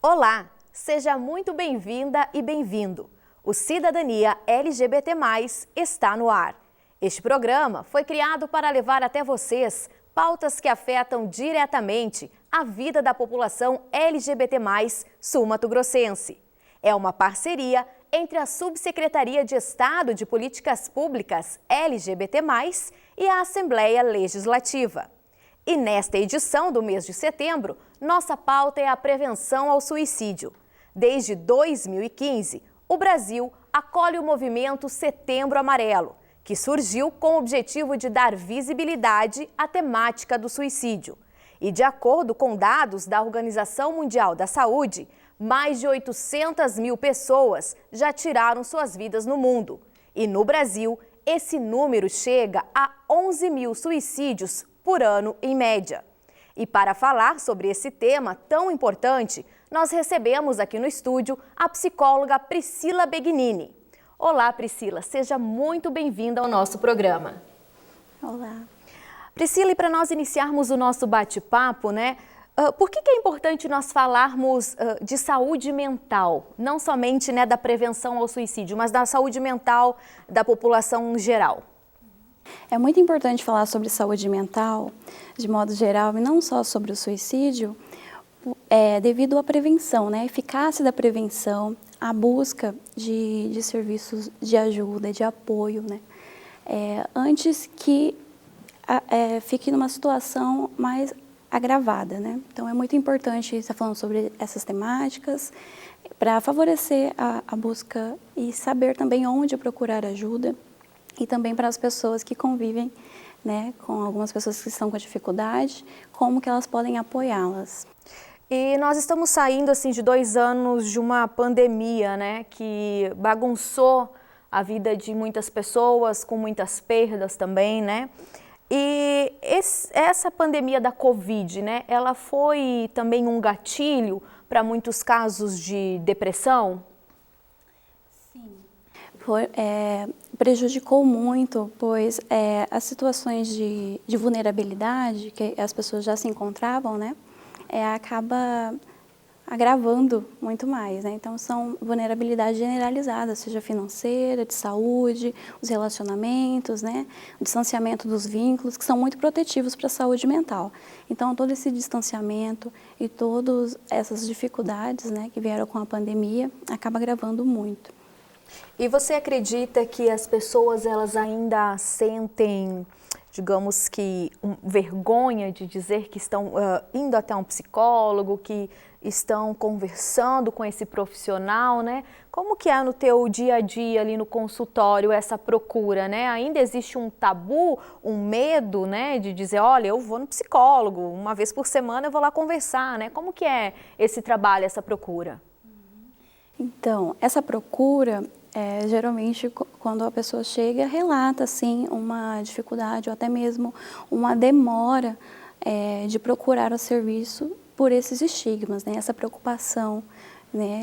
Olá, seja muito bem-vinda e bem-vindo. O Cidadania LGBT+, está no ar. Este programa foi criado para levar até vocês pautas que afetam diretamente a vida da população LGBT+, sul-mato-grossense. É uma parceria entre a Subsecretaria de Estado de Políticas Públicas LGBT+, e a Assembleia Legislativa. E nesta edição do mês de setembro, nossa pauta é a prevenção ao suicídio. Desde 2015, o Brasil acolhe o movimento Setembro Amarelo, que surgiu com o objetivo de dar visibilidade à temática do suicídio. E de acordo com dados da Organização Mundial da Saúde, mais de 800 mil pessoas já tiraram suas vidas no mundo. E no Brasil, esse número chega a 11 mil suicídios por ano em média. E para falar sobre esse tema tão importante, nós recebemos aqui no estúdio a psicóloga Priscila Begnini. Olá, Priscila, seja muito bem-vinda ao nosso programa. Olá. Priscila, e para nós iniciarmos o nosso bate-papo, por que é importante nós falarmos de saúde mental? Não somente da prevenção ao suicídio, mas da saúde mental da população em geral. É muito importante falar sobre saúde mental, de modo geral, e não só sobre o suicídio, devido à prevenção, a eficácia da prevenção, a busca de serviços de ajuda, de apoio, antes que fique numa situação mais agravada, Então é muito importante estar falando sobre essas temáticas para favorecer a busca e saber também onde procurar ajuda e também para as pessoas que convivem, com algumas pessoas que estão com dificuldade, como que elas podem apoiá-las. E nós estamos saindo de 2 anos de uma pandemia, que bagunçou a vida de muitas pessoas, com muitas perdas também, E essa pandemia da Covid, ela foi também um gatilho para muitos casos de depressão? Sim. Prejudicou muito, pois as situações de vulnerabilidade que as pessoas já se encontravam, acaba agravando muito mais, Então são vulnerabilidades generalizadas, seja financeira, de saúde, os relacionamentos, o distanciamento dos vínculos, que são muito protetivos para a saúde mental. Então todo esse distanciamento e todas essas dificuldades, que vieram com a pandemia, acaba agravando muito. E você acredita que as pessoas elas ainda sentem, digamos que, vergonha de dizer que estão indo até um psicólogo, que estão conversando com esse profissional, Como que é no teu dia a dia ali no consultório essa procura, Ainda existe um tabu, um medo, de dizer, olha, eu vou no psicólogo, uma vez por semana eu vou lá conversar, Como que é esse trabalho, essa procura? Então, essa procura, geralmente, quando a pessoa chega, relata, assim, uma dificuldade ou até mesmo uma demora de procurar o serviço por esses estigmas, essa preocupação,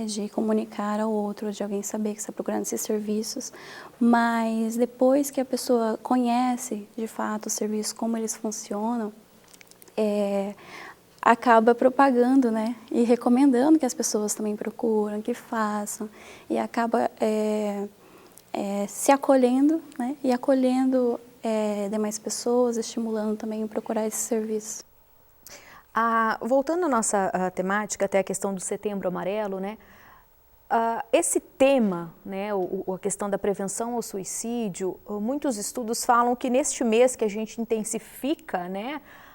de comunicar ao outro, de alguém saber que está procurando esses serviços, mas depois que a pessoa conhece, de fato, os serviços, como eles funcionam, acaba propagando, e recomendando que as pessoas também procuram, que façam, e acaba se acolhendo, e acolhendo demais pessoas, estimulando também a procurar esse serviço. Voltando à nossa temática, até a questão do Setembro Amarelo, esse tema, a questão da prevenção ao suicídio, muitos estudos falam que neste mês que a gente intensifica,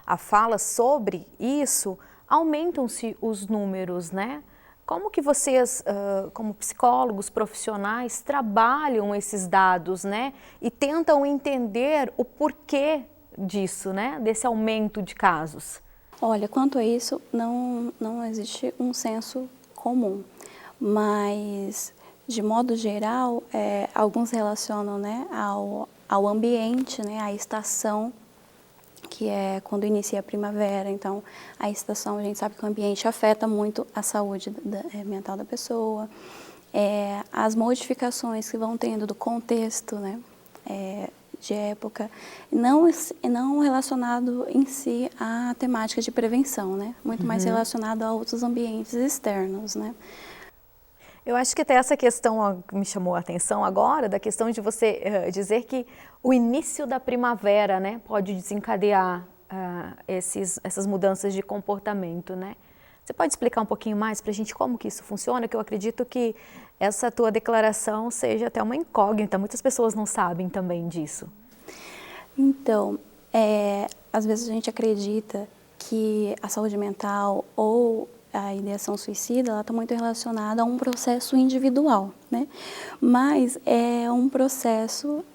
a fala sobre isso, aumentam-se os números, Como que vocês, como psicólogos profissionais, trabalham esses dados, E tentam entender o porquê disso, Desse aumento de casos? Olha, quanto a isso, não existe um senso comum, mas, de modo geral, alguns relacionam ao ambiente, à estação, que é quando inicia a primavera. Então, a estação, a gente sabe que o ambiente afeta muito a saúde mental da pessoa, as modificações que vão tendo do contexto, de época, não relacionado em si à temática de prevenção, né? Muito mais relacionado a outros ambientes externos, né? Eu acho que até essa questão me chamou a atenção agora, da questão de você dizer que o início da primavera, né, pode desencadear essas mudanças de comportamento, né? Você pode explicar um pouquinho mais para a gente como que isso funciona? Que eu acredito que essa tua declaração seja até uma incógnita, muitas pessoas não sabem também disso. Então, às vezes a gente acredita que a saúde mental ou a ideação suicida, ela está muito relacionada a um processo individual, né? Mas é um processo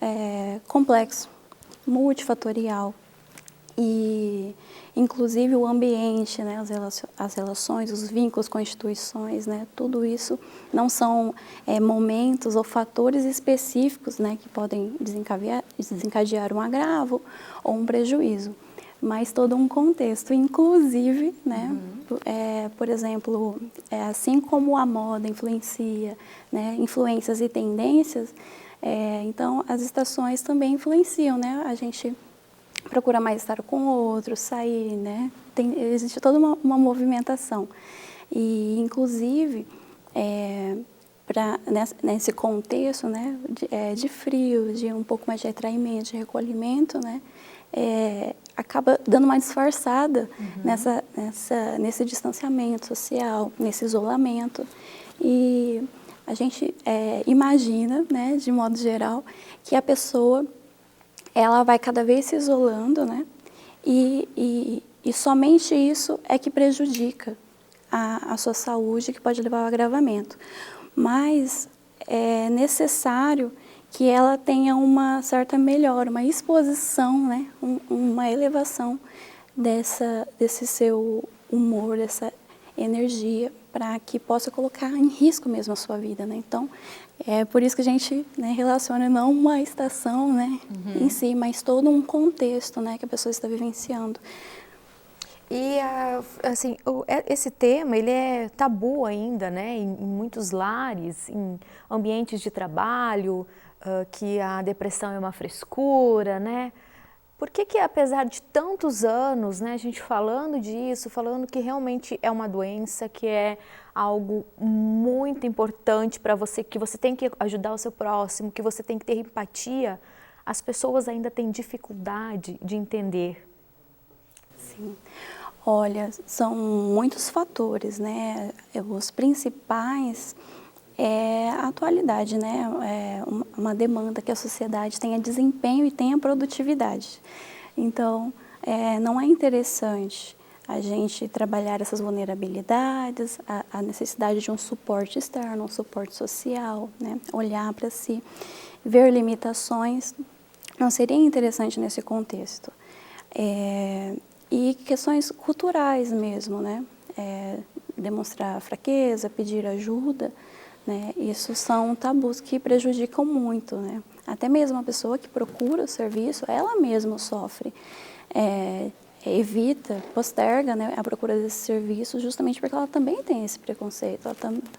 complexo, multifatorial e, inclusive, o ambiente, né? As relações, os vínculos com instituições, né? Tudo isso não são momentos ou fatores específicos, né? Que podem desencadear um agravo ou um prejuízo, mas todo um contexto, inclusive, né, por exemplo, assim como a moda influencia, né, influências e tendências, então as estações também influenciam, né, a gente procura mais estar com o outro, sair, né, existe toda uma movimentação e, inclusive, nesse contexto, né, de frio, de um pouco mais de retraimento, de recolhimento, né, acaba dando uma disfarçada nesse distanciamento social, nesse isolamento. E a gente imagina, né, de modo geral, que a pessoa ela vai cada vez se isolando, né, e somente isso é que prejudica a sua saúde, que pode levar ao agravamento. Mas é necessário que ela tenha uma certa melhora, uma exposição, né? Uma elevação desse seu humor, dessa energia, para que possa colocar em risco mesmo a sua vida, né? Então, é por isso que a gente, né, relaciona não uma estação, né, em si, mas todo um contexto, né, que a pessoa está vivenciando. E, assim, esse tema, ele é tabu ainda, né, em muitos lares, em ambientes de trabalho, que a depressão é uma frescura, né? Por que apesar de tantos anos, né, a gente falando disso, falando que realmente é uma doença, que é algo muito importante para você, que você tem que ajudar o seu próximo, que você tem que ter empatia, as pessoas ainda têm dificuldade de entender? Sim. Olha, são muitos fatores, né? Os principais é a atualidade, né? É uma demanda que a sociedade tenha desempenho e tenha produtividade. Então, não é interessante a gente trabalhar essas vulnerabilidades, a necessidade de um suporte externo, um suporte social, né? Olhar para si, ver limitações, não seria interessante nesse contexto. E questões culturais mesmo, né? Demonstrar fraqueza, pedir ajuda, né? Isso são tabus que prejudicam muito, né? Até mesmo a pessoa que procura o serviço, ela mesma sofre, evita, posterga, né, a procura desse serviço justamente porque ela também tem esse preconceito,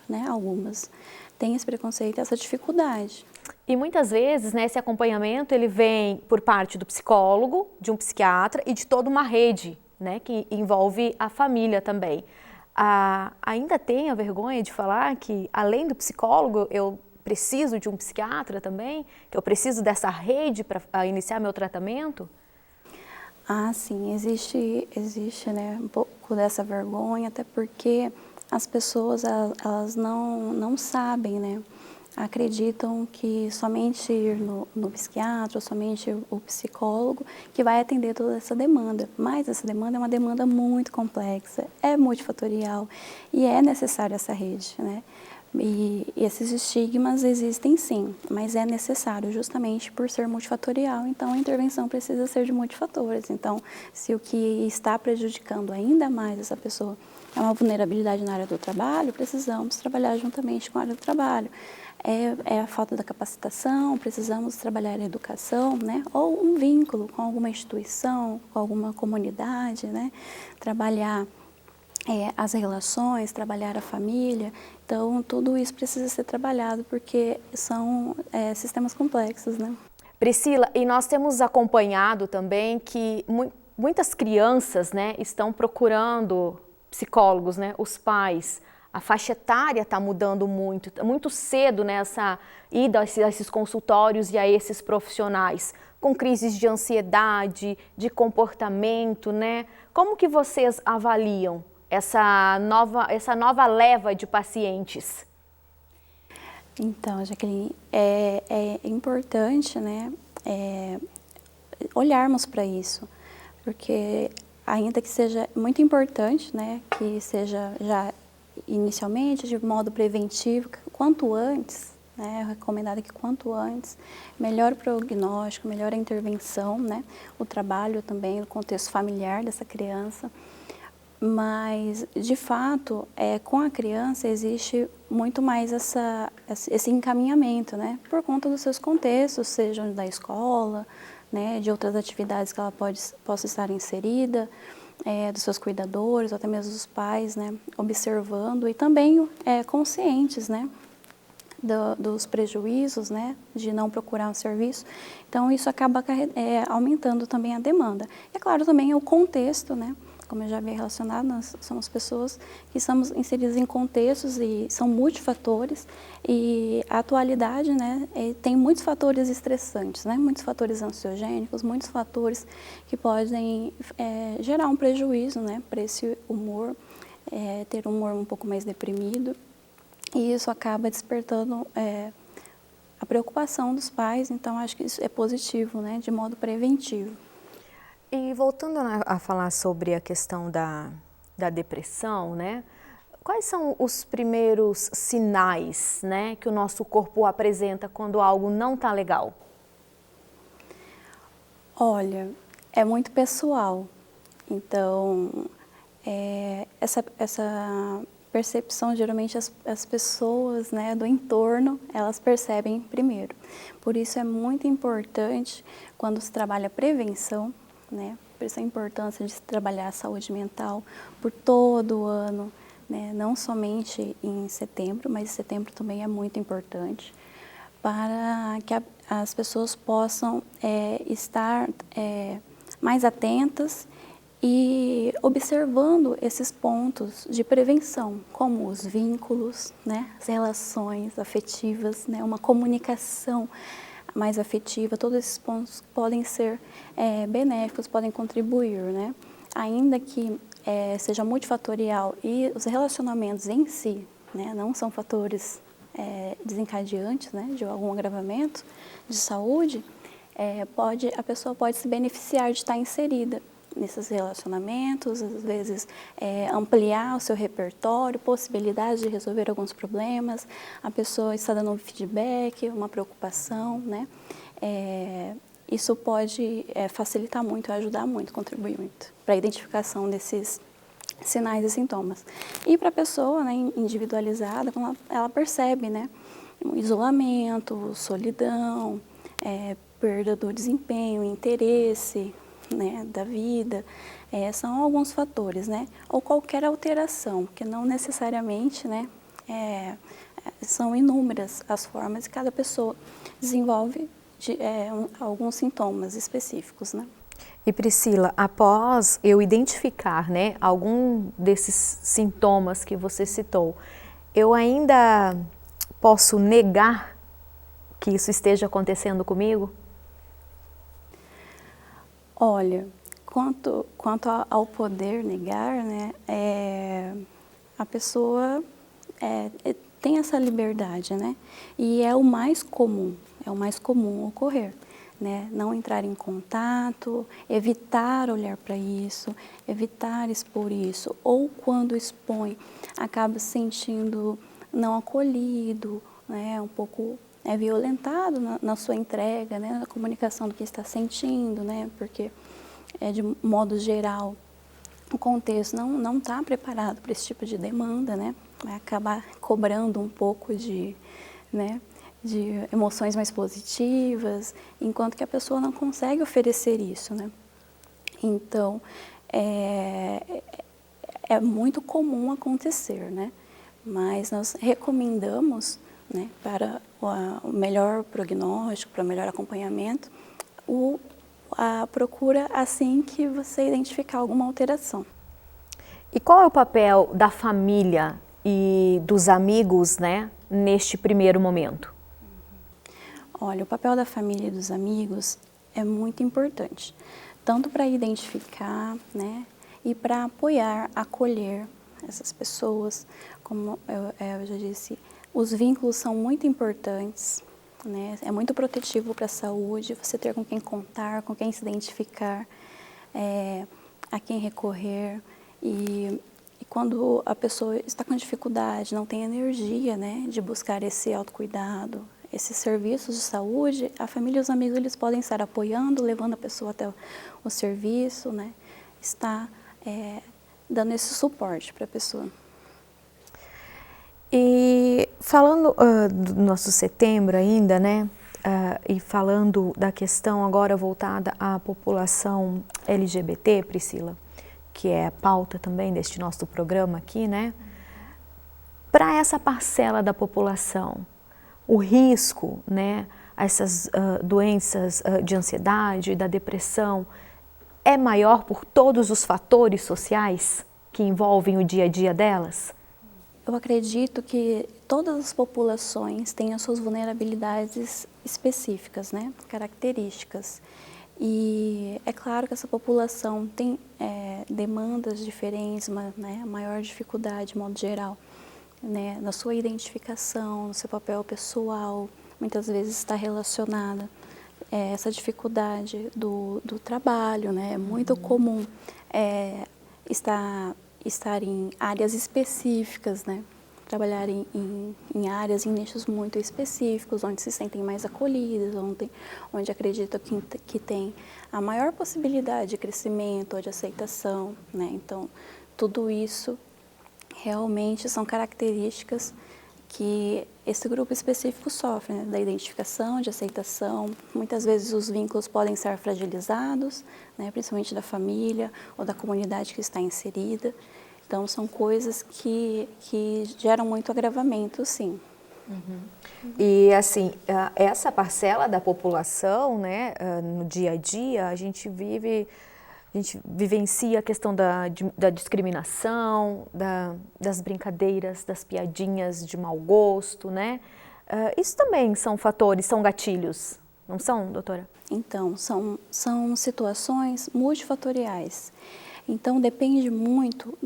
né, algumas têm esse preconceito, essa dificuldade. E muitas vezes, né, esse acompanhamento ele vem por parte do psicólogo, de um psiquiatra e de toda uma rede, né, que envolve a família também. Ainda tem a vergonha de falar que, além do psicólogo, eu preciso de um psiquiatra também? Que eu preciso dessa rede para iniciar meu tratamento? Ah, sim, existe, né, um pouco dessa vergonha, até porque as pessoas, elas não sabem, né? Acreditam que somente ir no psiquiatra, ou somente o psicólogo, que vai atender toda essa demanda. Mas essa demanda é uma demanda muito complexa, é multifatorial e é necessária essa rede, né? E esses estigmas existem sim, mas é necessário justamente por ser multifatorial, então a intervenção precisa ser de multifatores. Então, se o que está prejudicando ainda mais essa pessoa é uma vulnerabilidade na área do trabalho, precisamos trabalhar juntamente com a área do trabalho. É a falta da capacitação, precisamos trabalhar a educação, né? Ou um vínculo com alguma instituição, com alguma comunidade, né? Trabalhar as relações, trabalhar a família. Então, tudo isso precisa ser trabalhado porque são sistemas complexos, né? Priscila, e nós temos acompanhado também que muitas crianças, né, estão procurando psicólogos, né, os pais. A faixa etária está mudando muito cedo nessa ida a esses consultórios e a esses profissionais, com crises de ansiedade, de comportamento, né? Como que vocês avaliam essa nova leva de pacientes? Então, Jaqueline, é importante, né, olharmos para isso, porque ainda que seja muito importante, né, que seja já inicialmente de modo preventivo, quanto antes, né, é recomendado que quanto antes, melhor o prognóstico, melhor a intervenção, né, o trabalho também, o contexto familiar dessa criança. Mas, de fato, com a criança existe muito mais esse encaminhamento, né? Por conta dos seus contextos, sejam da escola, né? De outras atividades que ela possa estar inserida, dos seus cuidadores, ou até mesmo dos pais, né? Observando e também conscientes, né? Dos prejuízos, né? De não procurar um serviço. Então, isso acaba aumentando também a demanda. E, é claro, também o contexto, né? Como eu já havia relacionado, nós somos pessoas que estamos inseridas em contextos e são multifatores, e a atualidade, né, tem muitos fatores estressantes, né, muitos fatores ansiogênicos, muitos fatores que podem gerar um prejuízo, né, para esse humor, ter um humor um pouco mais deprimido, e isso acaba despertando a preocupação dos pais. Então acho que isso é positivo, né, de modo preventivo. E voltando a falar sobre a questão da depressão, né? Quais são os primeiros sinais, né, que o nosso corpo apresenta quando algo não está legal? Olha, é muito pessoal. Então, essa percepção, geralmente as pessoas, né, do entorno, elas percebem primeiro. Por isso é muito importante, quando se trabalha prevenção, né? Por isso a importância de se trabalhar a saúde mental por todo o ano, né? Não somente em setembro, mas setembro também é muito importante, para que as pessoas possam estar mais atentas e observando esses pontos de prevenção, como os vínculos, né? As relações afetivas, né? Uma comunicação mais afetiva. Todos esses pontos podem ser benéficos, podem contribuir, né? Ainda que seja multifatorial e os relacionamentos em si, né, não são fatores desencadeantes, né, de algum agravamento de saúde, a pessoa pode se beneficiar de estar inserida nesses relacionamentos, às vezes ampliar o seu repertório, possibilidades de resolver alguns problemas, a pessoa está dando um feedback, uma preocupação, né? Isso pode facilitar muito, ajudar muito, contribuir muito para a identificação desses sinais e sintomas. E para a pessoa, né, individualizada, quando ela percebe, né, isolamento, solidão, perda do desempenho, interesse, né, da vida, são alguns fatores, né? Ou qualquer alteração, que não necessariamente, né, são inúmeras as formas, e cada pessoa desenvolve alguns sintomas específicos, né? E Priscila, após eu identificar, né, algum desses sintomas que você citou, eu ainda posso negar que isso esteja acontecendo comigo? Olha, quanto ao poder negar, né, a pessoa tem essa liberdade, né, e é o mais comum ocorrer, né, não entrar em contato, evitar olhar para isso, evitar expor isso, ou quando expõe, acaba se sentindo não acolhido, né, um pouco violentado na sua entrega, né, na comunicação do que está sentindo, né, porque de modo geral o contexto não está preparado para esse tipo de demanda, né, vai acabar cobrando um pouco de emoções mais positivas, enquanto que a pessoa não consegue oferecer isso, né. Então é muito comum acontecer, né, mas nós recomendamos, né, para o melhor prognóstico, para o melhor acompanhamento, a procura assim que você identificar alguma alteração. E qual é o papel da família e dos amigos, né, neste primeiro momento? Olha, o papel da família e dos amigos é muito importante, tanto para identificar, né, e para apoiar, acolher essas pessoas. Como eu já disse, os vínculos são muito importantes, né, é muito protetivo para a saúde, você ter com quem contar, com quem se identificar, a quem recorrer. E quando a pessoa está com dificuldade, não tem energia, né, de buscar esse autocuidado, esses serviços de saúde, a família e os amigos eles podem estar apoiando, levando a pessoa até o serviço, né, está dando esse suporte para a pessoa. E falando do nosso setembro ainda, né, e falando da questão agora voltada à população LGBT, Priscila, que é a pauta também deste nosso programa aqui, né? Para essa parcela da população, o risco, né, a essas doenças de ansiedade, da depressão, é maior por todos os fatores sociais que envolvem o dia a dia delas? Eu acredito que todas as populações têm as suas vulnerabilidades específicas, né, características. E é claro que essa população tem demandas diferentes, né, maior dificuldade, de modo geral, né, na sua identificação, no seu papel pessoal, muitas vezes está relacionada essa dificuldade do trabalho, né, é muito comum estar em áreas específicas, né, trabalhar em áreas, em nichos muito específicos, onde se sentem mais acolhidas, onde acreditam que tem a maior possibilidade de crescimento ou de aceitação, né? Então, tudo isso realmente são características que esse grupo específico sofre, né? Da identificação, de aceitação. Muitas vezes os vínculos podem ser fragilizados, né? Principalmente da família ou da comunidade que está inserida. Então, são coisas que geram muito agravamento, sim. Uhum. E, assim, essa parcela da população, né, no dia a dia, a gente vivencia a questão da discriminação, das brincadeiras, das piadinhas de mau gosto, né? Isso também são fatores, são gatilhos, não são, doutora? Então, são situações multifatoriais. Então, depende muito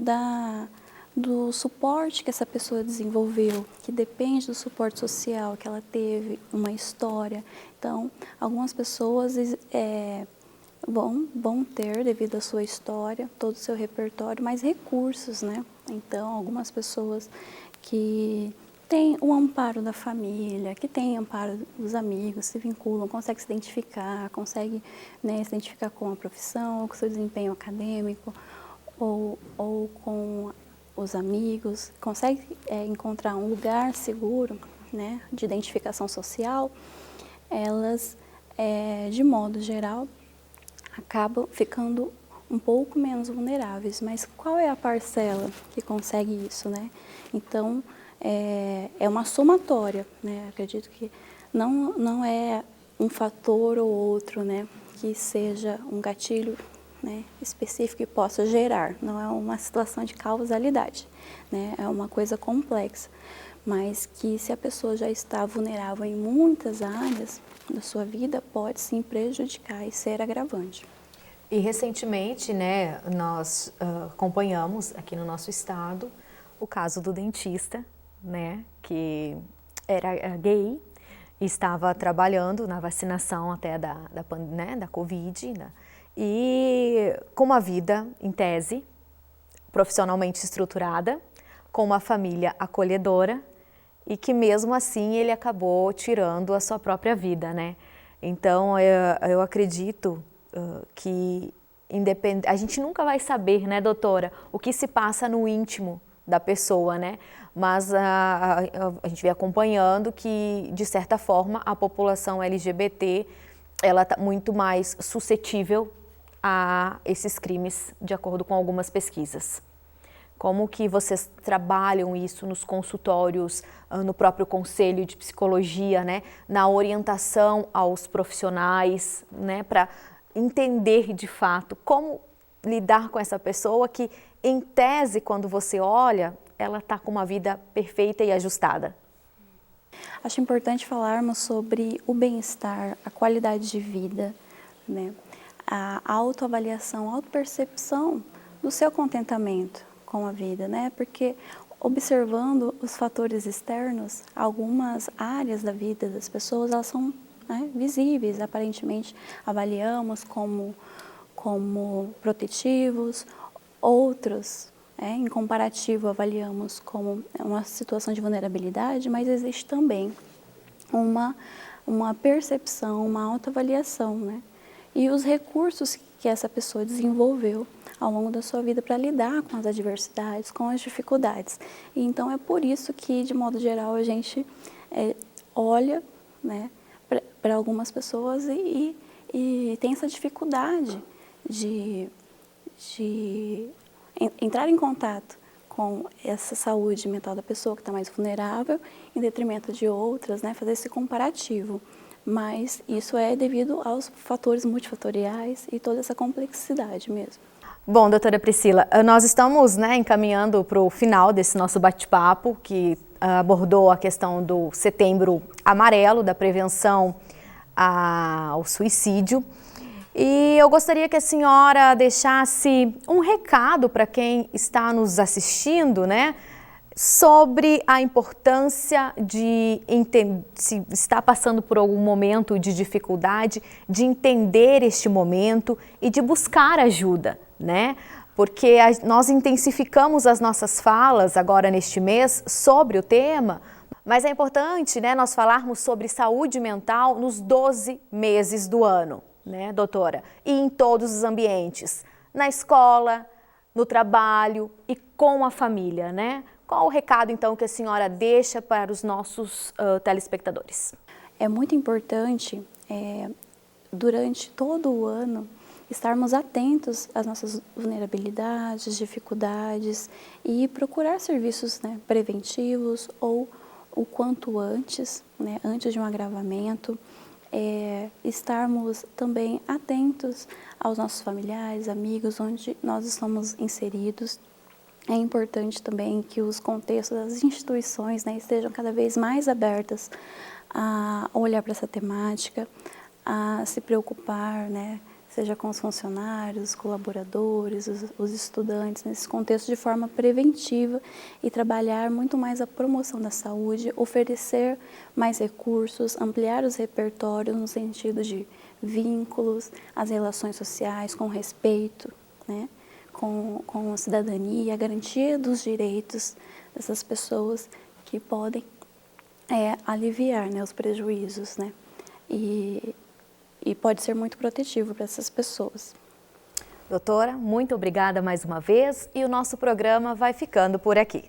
do suporte que essa pessoa desenvolveu, que depende do suporte social que ela teve, uma história. Então, algumas pessoas vão ter, devido à sua história, todo o seu repertório, mais recursos, né? Então, algumas pessoas que têm o amparo da família, que têm amparo dos amigos, se vinculam, conseguem se identificar, né, se identificar com a profissão, com o seu desempenho acadêmico, ou com os amigos, consegue encontrar um lugar seguro, né, de identificação social, elas, de modo geral, acabam ficando um pouco menos vulneráveis. Mas qual é a parcela que consegue isso, né? Então, é uma somatória, né? Acredito que não é um fator ou outro, né, que seja um gatilho, né, específico que possa gerar. Não é uma situação de causalidade, né? É uma coisa complexa, mas que se a pessoa já está vulnerável em muitas áreas da sua vida, pode sim prejudicar e ser agravante. E recentemente, né, nós acompanhamos aqui no nosso estado o caso do dentista, né, que era gay e estava trabalhando na vacinação até da Covid, né, e com uma vida, em tese, profissionalmente estruturada, com uma família acolhedora e que mesmo assim ele acabou tirando a sua própria vida, né? Então eu acredito que a gente nunca vai saber, né, doutora, o que se passa no íntimo da pessoa, né? Mas a gente vem acompanhando que, de certa forma, a população LGBT ela está muito mais suscetível a esses crimes, de acordo com algumas pesquisas. Como que vocês trabalham isso nos consultórios, no próprio conselho de psicologia, né? Na orientação aos profissionais, né? Para entender de fato como lidar com essa pessoa que, em tese, quando você olha, ela está com uma vida perfeita e ajustada. Acho importante falarmos sobre o bem-estar, a qualidade de vida, né? A autoavaliação, a autopercepção do seu contentamento com a vida, né? Porque observando os fatores externos, algumas áreas da vida das pessoas, elas são, né, visíveis, aparentemente avaliamos como protetivos, outros, em comparativo, avaliamos como uma situação de vulnerabilidade, mas existe também uma percepção, uma autoavaliação, né? E os recursos que essa pessoa desenvolveu ao longo da sua vida para lidar com as adversidades, com as dificuldades. E então é por isso que, de modo geral, a gente olha, né, para algumas pessoas e tem essa dificuldade de entrar em contato com essa saúde mental da pessoa que está mais vulnerável, em detrimento de outras, né, fazer esse comparativo. Mas isso é devido aos fatores multifatoriais e toda essa complexidade mesmo. Bom, doutora Priscila, nós estamos, né, encaminhando para o final desse nosso bate-papo, que abordou a questão do Setembro Amarelo, da prevenção ao suicídio. E eu gostaria que a senhora deixasse um recado para quem está nos assistindo, né, sobre a importância de se está passando por algum momento de dificuldade, de entender este momento e de buscar ajuda, né? Porque nós intensificamos as nossas falas agora neste mês sobre o tema, mas é importante, né, nós falarmos sobre saúde mental nos 12 meses do ano, né, doutora? E em todos os ambientes, na escola, no trabalho e com a família, né? Qual o recado, então, que a senhora deixa para os nossos telespectadores? É muito importante, durante todo o ano, estarmos atentos às nossas vulnerabilidades, dificuldades e procurar serviços, né, preventivos ou o quanto antes, né, antes de um agravamento. Estarmos também atentos aos nossos familiares, amigos, onde nós estamos inseridos. É importante também que os contextos das instituições, né, estejam cada vez mais abertas a olhar para essa temática, a se preocupar, né, seja com os funcionários, os colaboradores, os estudantes, nesse contexto de forma preventiva e trabalhar muito mais a promoção da saúde, oferecer mais recursos, ampliar os repertórios no sentido de vínculos, as relações sociais com respeito, né? Com a cidadania, a garantia dos direitos dessas pessoas que podem aliviar, né, os prejuízos, né? E pode ser muito protetivo para essas pessoas. Doutora, muito obrigada mais uma vez e o nosso programa vai ficando por aqui.